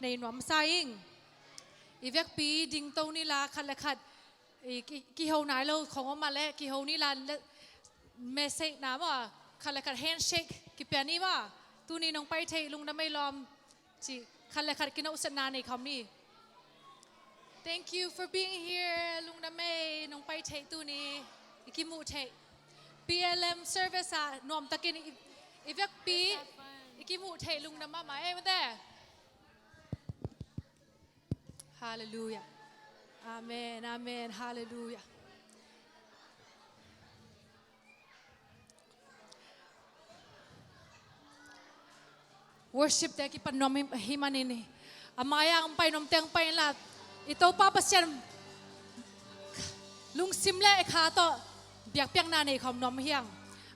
ในหนวมไซงอีเวกปีดิงโตนี่ลาคันละขัดกี่เฮาไหนเราของมาแล้วกี่เฮานี่ลาเมสเซจนะว่าคันละขัดแฮนด์เชคกี่เปียนี่ว่าตูนี่น้องไปเทลุงน้ำไม่ลอมจีคันละขัดกินอุสนาในคำนี้ Thank you for being here ลุงน้ำไม่น้องไปเทตูนี่กี่มูเท PLM service อะนวมตะกินอีเวกปีกี่มูเทลุงน้ำมาไหมมาแต่ฮาเลลูยาอาเมนอาเมนฮาเลลูยา worship แต่กี่ปนนมหิมันนี่อามายางไปนมเตียงไปละอิโตป้าปัสยันลุงซิมเล่ขาโตเบียกเปียงนาในคำนมเฮียง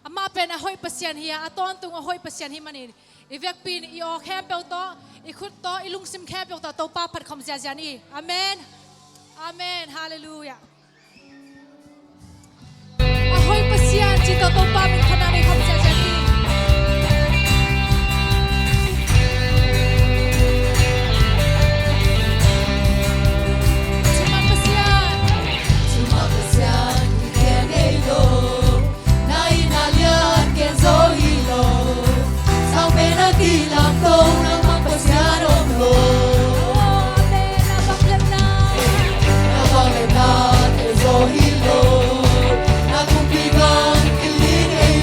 อามาเป็นอหอยปัสยันเฮียอาตอนตุงอหอยปัสยันหิมันนี่อีเวกปีนอีออแคบเปลโตอีขุดโตอีลุงซิมแคบเปลโตโตป้าผัดคำเสียจานี่อาเมนอาเมนฮาเลลูยาอหอยปัสยันจิตโตป้าเป็นขนาดในคำเสียจานี่Nakumpikan kiling ay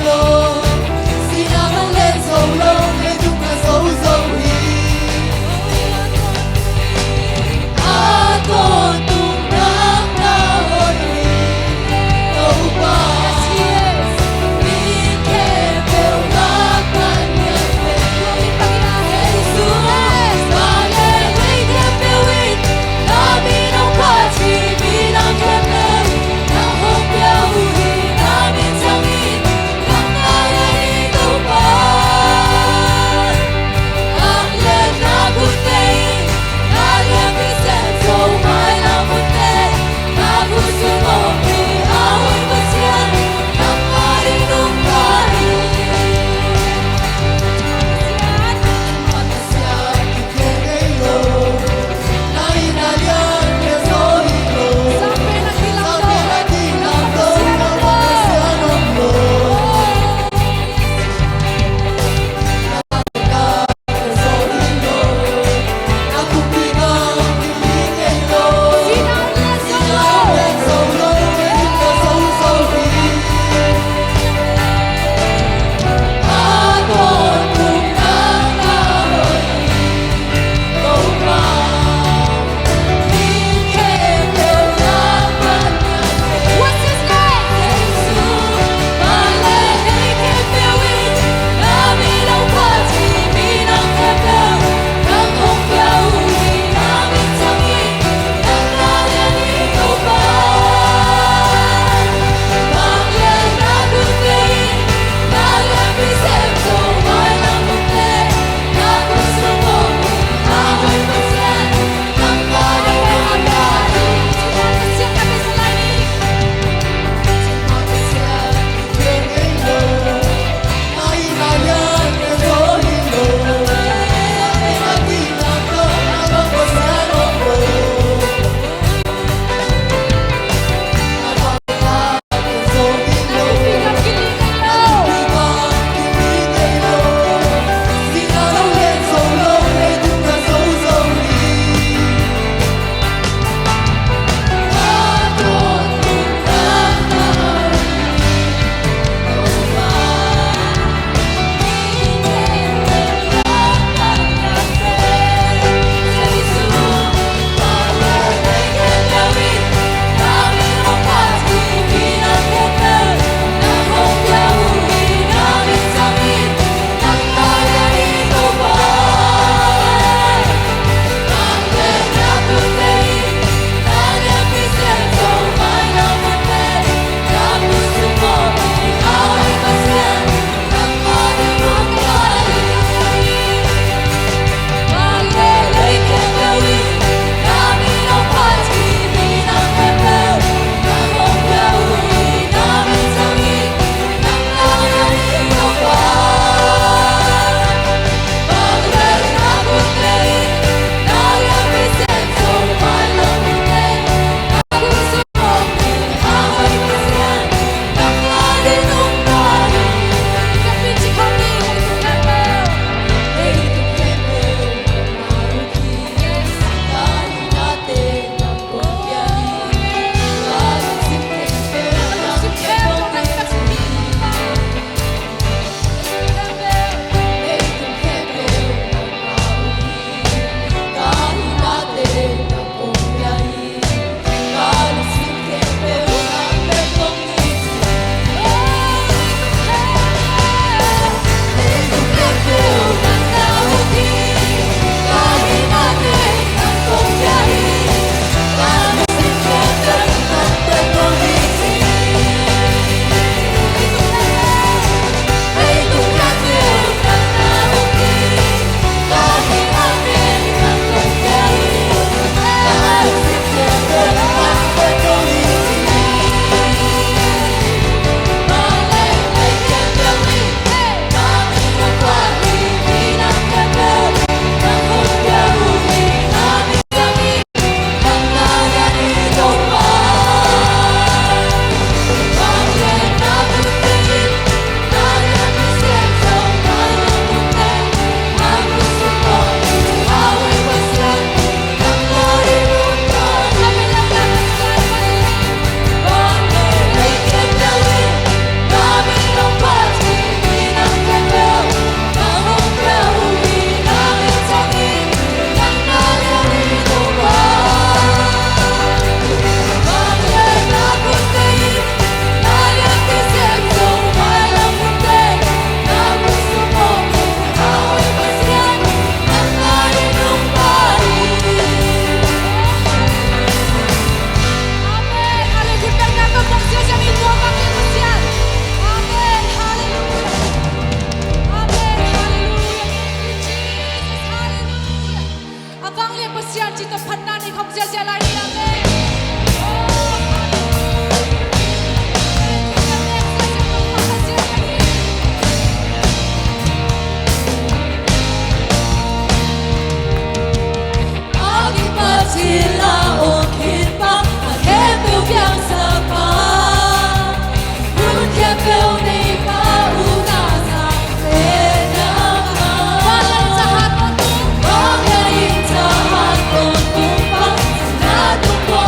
chỉ tập phần nan thì không dễ lại đi làm lên. Hãy subscribe cho kênh Ghiền Mì Gõ để không bỏ lỡ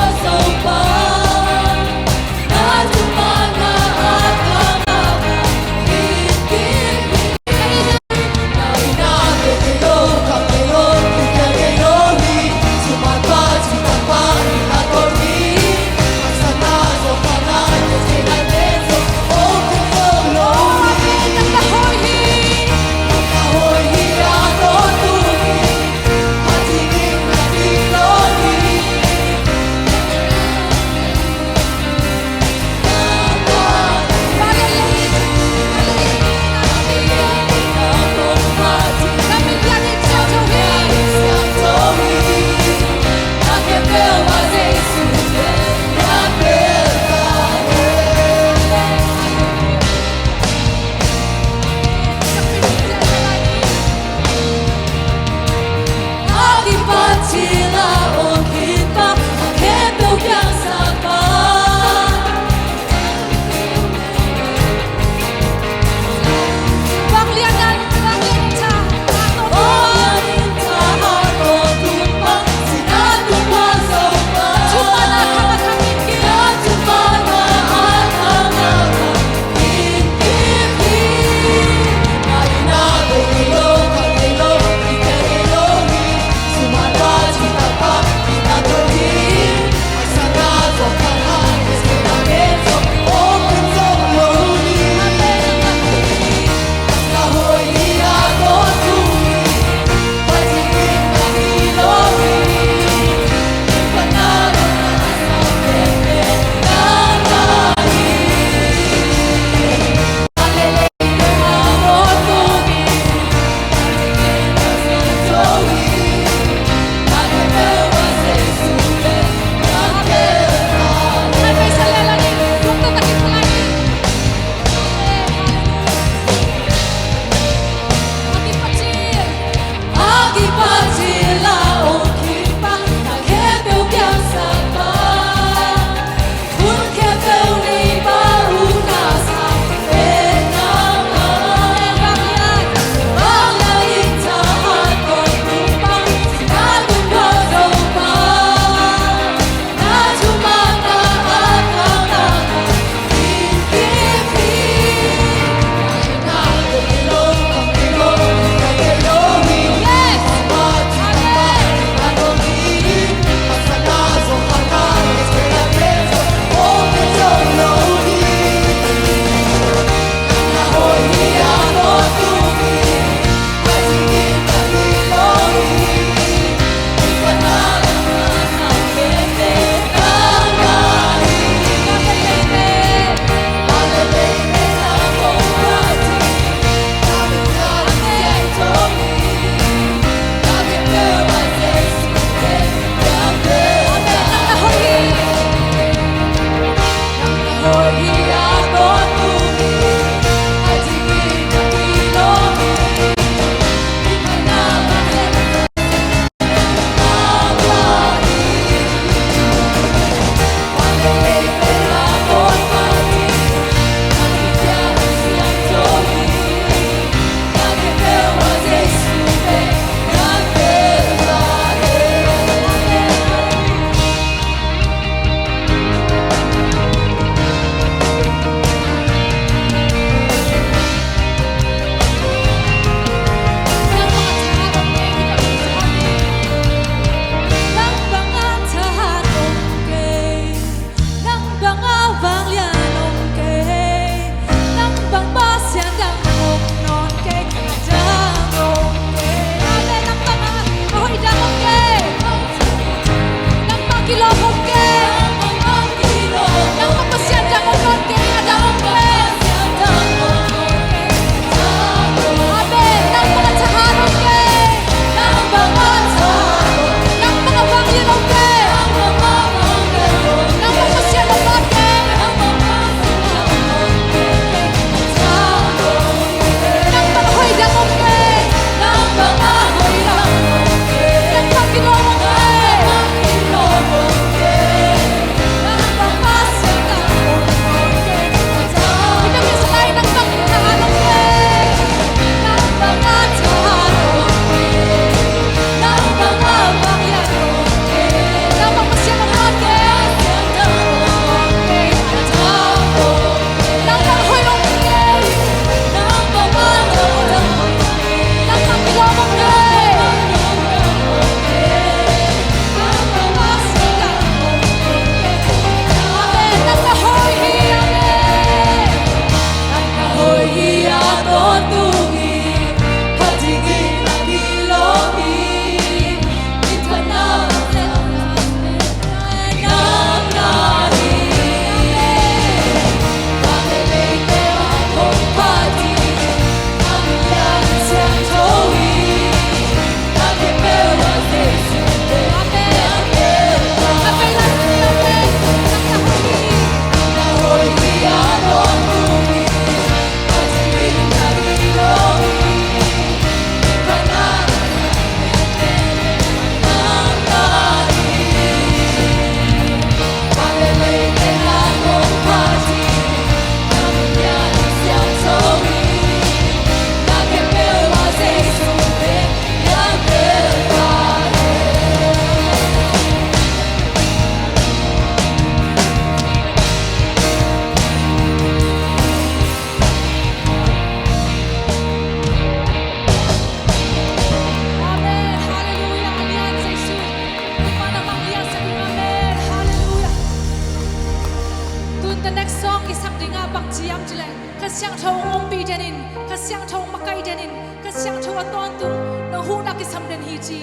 ki samden hi chi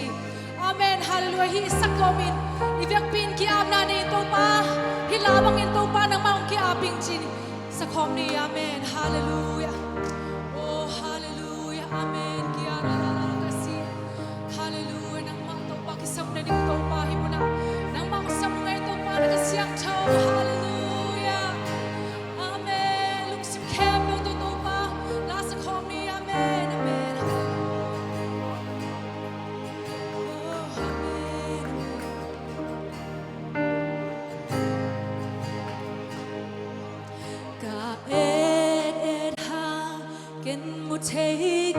amen hallelujah hi sakomin ivek pin ki amna ni to pa hi lawang in to pa nang maung ki aping chi sakom ni amen hallelujah oh hallelujah amen ki ala la la kasi hallelujah nang ma to pa ki samden ni to pa hi muna nang ma sam ngai to pa na siak tho hallelujah amen lung sim kem to to pa la sakom ni amen amen ken một thế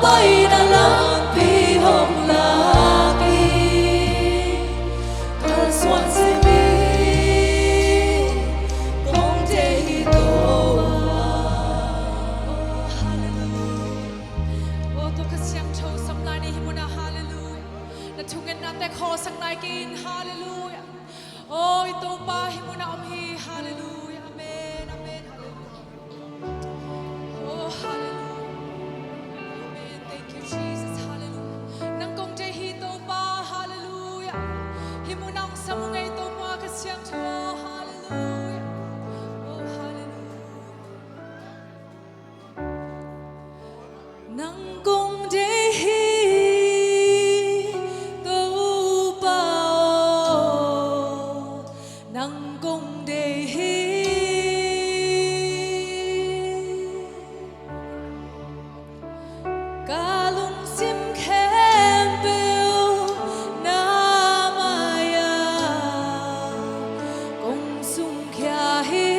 bay na lang pi hong laki Ka swan si mi Kong te hi toa Ô tôi cứ xem châu sắm lại đi himuna hallelujah. Na thungen na te kho sang nai kin hallelujah. Ôi tôi ba himuna hi hallelujah. Amen amen hallelujah. Oh hallelujah. Amen. Thank you Jesus hallelujah. Nang kong te hi tôi ba hallelujah. Himunang sa mungay tôi ba ka xem châu hallelujah. Oh hallelujah. Nang kong de hi tô bao Nang kong de hi Ca lung sim khem bêu na maya Kong sung kya hi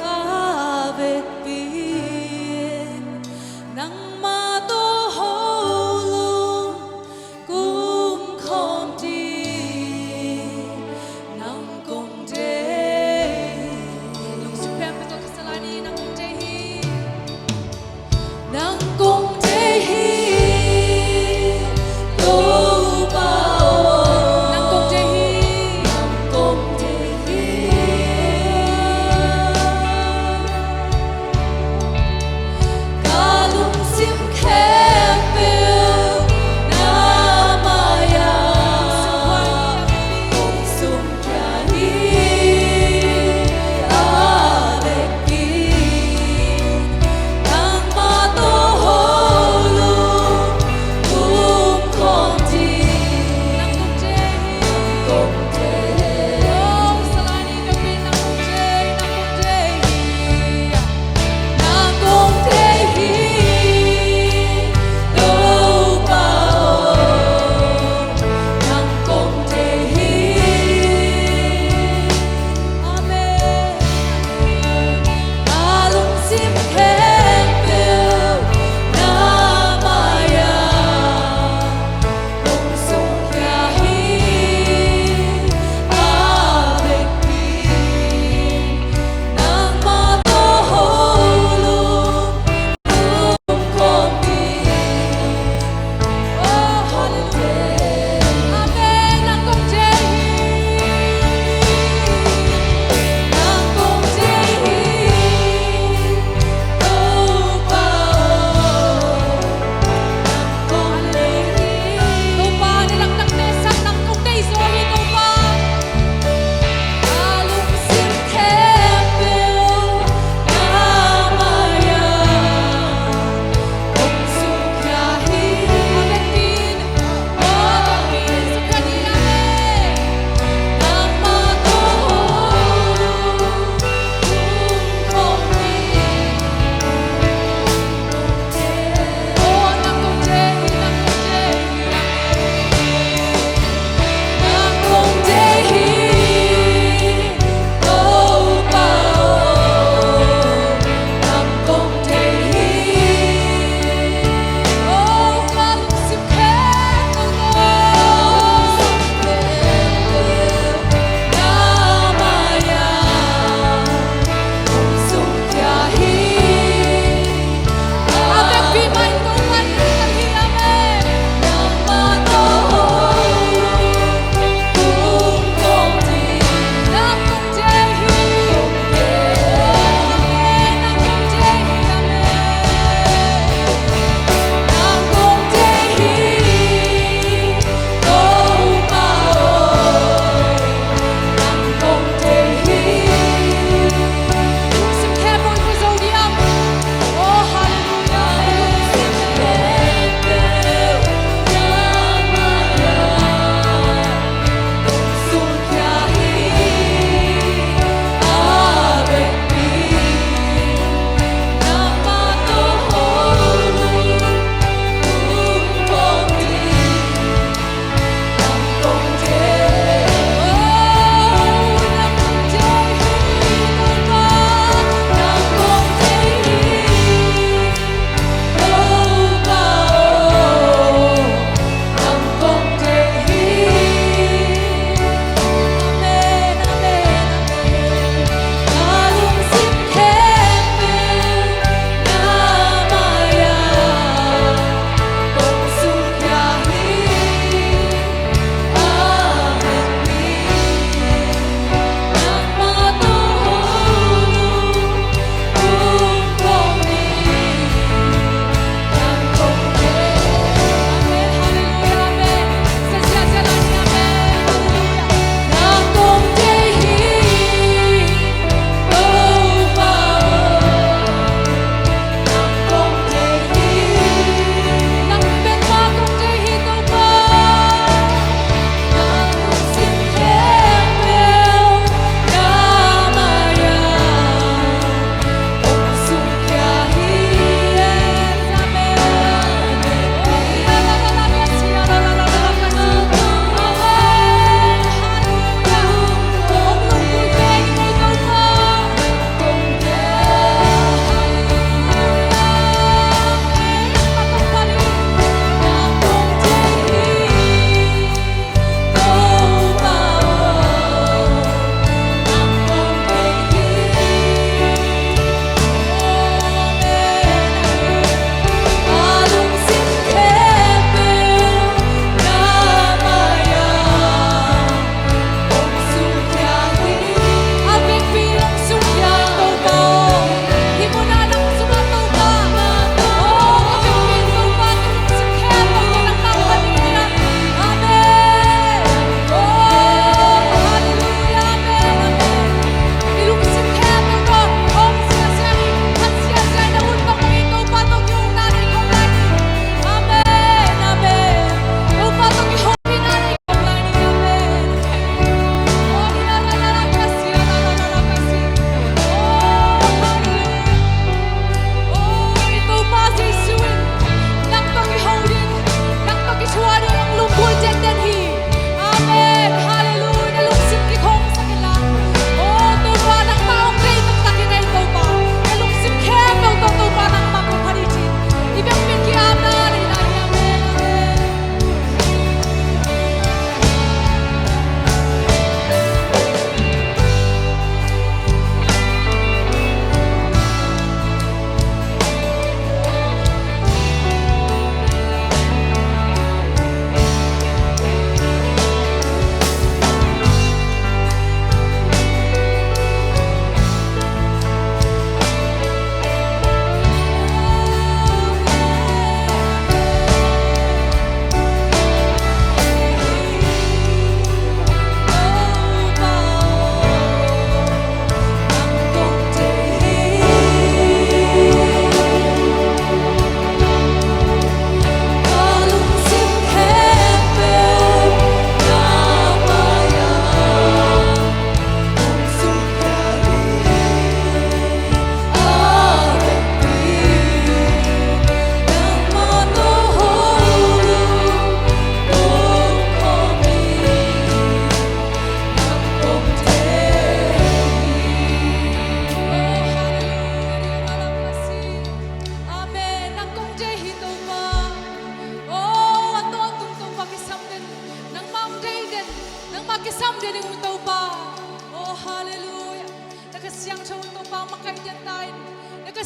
ave bien Nang ma tô hô lung cung khom đi Nang kong de Nung supem betul kesalani nang kong te hi. Nang kong de hi tô bao Nang kong te hi. Nang kong de hi Ca lung sim khem bêu na maya Kong sung kya hi ave pi Nang ma tô hô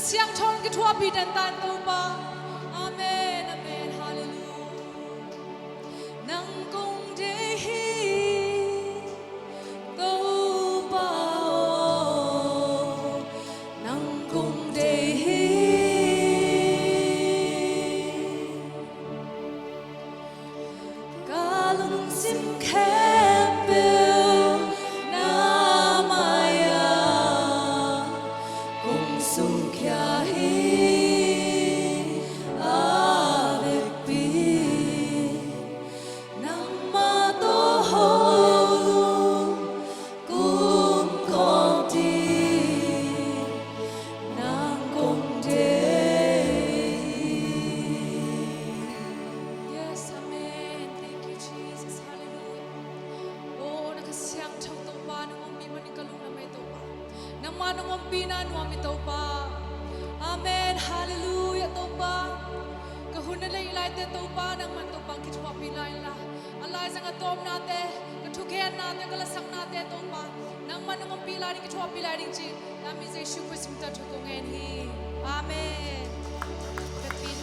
siang chon ki thua pi dan tan to pa. Amen, amen, hallelujah. Nang kong de hi to pa o. Nang kong de hi kalung sim kempel na maya kung sukya hi avec pi nang mato holung kung konti nang kong de. Yes, amen. Thank you, Jesus. Hallelujah. Oh, nakasiyang chow to pa nung umpi manikalung na may to pa. Nang manong umpi na nuwami to pa. Amen. Hallelujah to pa. Kahunalay ilay te to pa nang man to pang kitwa pilay la. Alay sa ngatom nate, katukian nate, kalasang nate to pa. Nang manong umpi la rin kitwa pilay rin chi. Namin sa Yeshua Christ mita chutong hi. Amen. Kapin